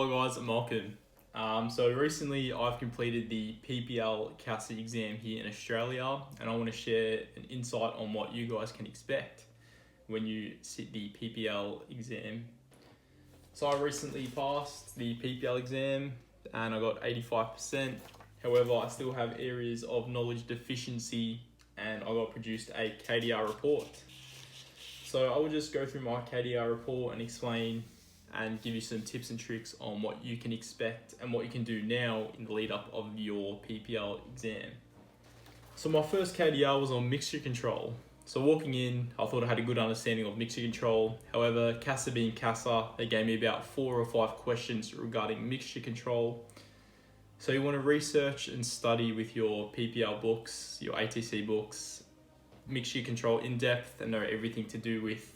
Hello guys, I'm Malcolm. So recently I've completed the PPL Casa exam here in Australia, and I want to share an insight on what you guys can expect when you sit the PPL exam. So I recently passed the PPL exam and I got 85%. However, I still have areas of knowledge deficiency and I got produced a KDR report. So I will just go through my KDR report and explain and give you some tips and tricks on what you can expect and what you can do now in the lead up of your PPL exam. So my first KDR was on mixture control. So walking in, I thought I had a good understanding of mixture control. However, Casa being Casa, they gave me about 4 or 5 questions regarding mixture control. So you want to research and study with your PPL books, your ATC books, mixture control in depth, and know everything to do with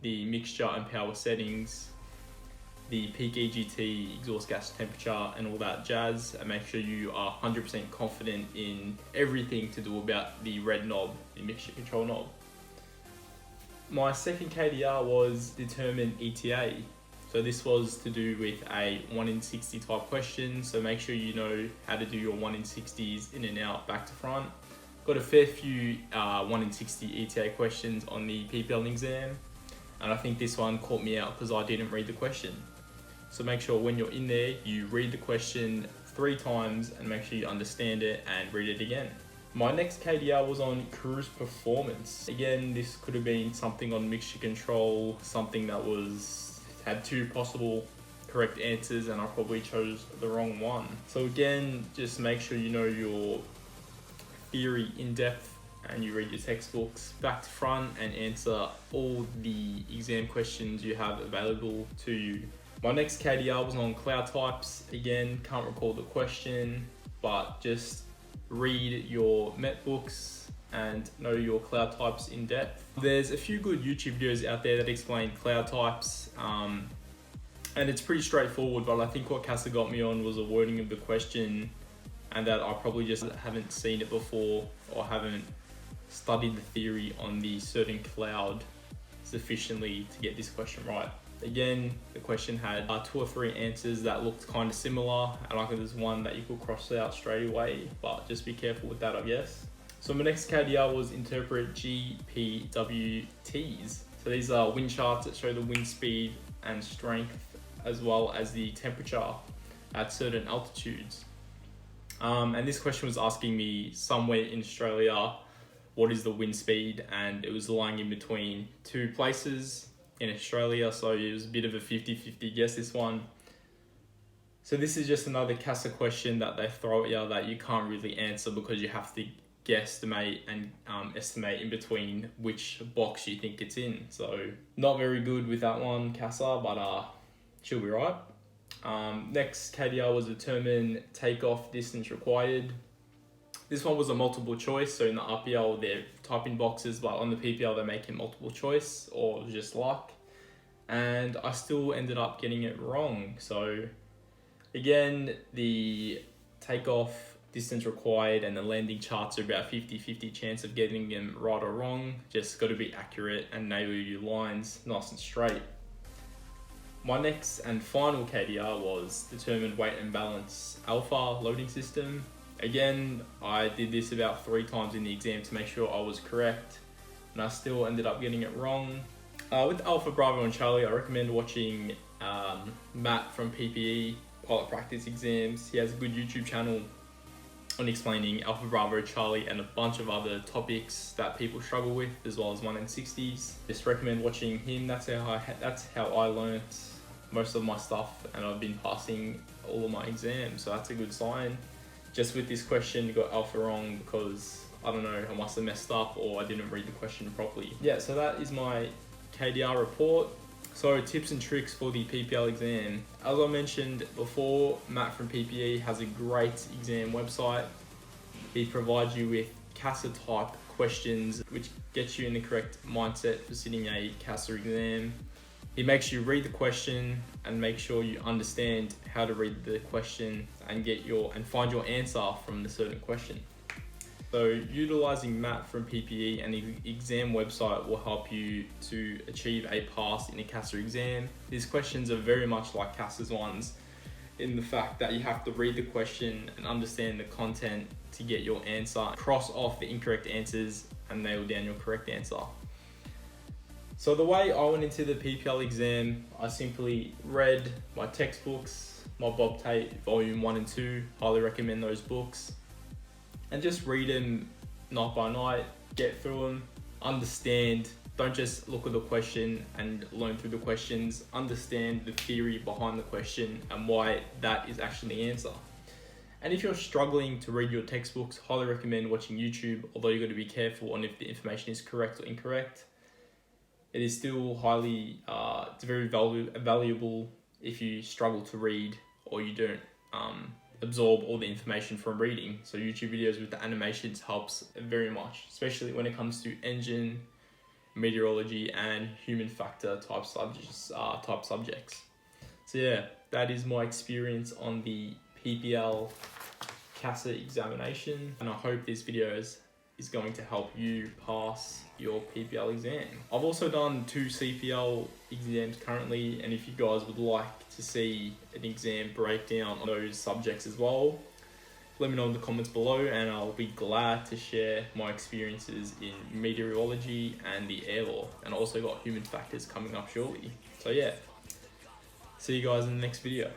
the mixture and power settings, the peak EGT, exhaust gas temperature, and all that jazz, and make sure you are 100% confident in everything to do about the red knob, the mixture control knob. My second KDR was determine ETA. So this was to do with a 1 in 60 type question, so make sure you know how to do your 1 in 60s in and out, back to front. Got a fair few 1 in 60 ETA questions on the PPL exam, and I think this one caught me out because I didn't read the question. So make sure when you're in there, you read the question 3 times and make sure you understand it and read it again. My next KDR was on cruise performance. Again, this could have been something on mixture control, something that had 2 possible correct answers and I probably chose the wrong one. So again, just make sure you know your theory in depth and you read your textbooks back to front and answer all the exam questions you have available to you. My next KDR was on cloud types. Again, can't recall the question, but just read your Met books and know your cloud types in depth. There's a few good YouTube videos out there that explain cloud types, and it's pretty straightforward, but I think what Casa got me on was the wording of the question and that I probably just haven't seen it before or haven't studied the theory on the certain cloud sufficiently to get this question right. Again, the question had 2 or 3 answers that looked kind of similar, and I think there's one that you could cross out straight away, but just be careful with that, I guess. So my next KDR was interpret GPWTs. So these are wind charts that show the wind speed and strength as well as the temperature at certain altitudes. And this question was asking me somewhere in Australia, what is the wind speed? And it was lying in between 2 places in Australia, so it was a bit of a 50-50 guess, this one. So this is just another Casa question that they throw at you that you can't really answer because you have to guesstimate and estimate in between which box you think it's in. So not very good with that one, Casa, but she'll be right. Next KDR was determine takeoff distance required. This one was a multiple choice, so in the RPL they're typing boxes, but on the PPL they make it multiple choice or just luck. And I still ended up getting it wrong. So again, the takeoff distance required and the landing charts are about 50-50 chance of getting them right or wrong. Just got to be accurate and nail your lines nice and straight. My next and final KDR was determine weight and balance alpha loading system. Again, I did this about 3 times in the exam to make sure I was correct, and I still ended up getting it wrong. With Alpha, Bravo, and Charlie, I recommend watching Matt from PPE, Pilot Practice Exams. He has a good YouTube channel on explaining Alpha, Bravo, Charlie, and a bunch of other topics that people struggle with, as well as 1 in 60s. Just recommend watching him. That's how I learnt most of my stuff, and I've been passing all of my exams, so that's a good sign. Just with this question, you got alpha wrong because, I don't know, I must have messed up or I didn't read the question properly. Yeah, so that is my KDR report. So tips and tricks for the PPL exam. As I mentioned before, Matt from PPE has a great exam website. He provides you with Casa type questions, which gets you in the correct mindset for sitting a Casa exam. He makes you read the question and make sure you understand how to read the question and find your answer from the certain question. So utilizing Matt from PPE and the exam website will help you to achieve a pass in a Casa exam. These questions are very much like Casa's ones in the fact that you have to read the question and understand the content to get your answer, cross off the incorrect answers and nail down your correct answer. So the way I went into the PPL exam, I simply read my textbooks, my Bob Tate volume 1 and 2, highly recommend those books, and just read them night by night, get through them, understand. Don't just look at the question and learn through the questions, understand the theory behind the question and why that is actually the answer. And if you're struggling to read your textbooks, highly recommend watching YouTube, although you've got to be careful on if the information is correct or incorrect. It is still highly, it's very valuable if you struggle to read or you don't absorb all the information from reading. So YouTube videos with the animations helps very much, especially when it comes to engine, meteorology, and human factor type subjects. So yeah, that is my experience on the PPL Casa examination, and I hope this video is going to help you pass your PPL exam. I've also done 2 CPL exams currently, and if you guys would like to see an exam breakdown on those subjects as well, let me know in the comments below and I'll be glad to share my experiences in meteorology and the air law, and also got human factors coming up shortly. So yeah, see you guys in the next video.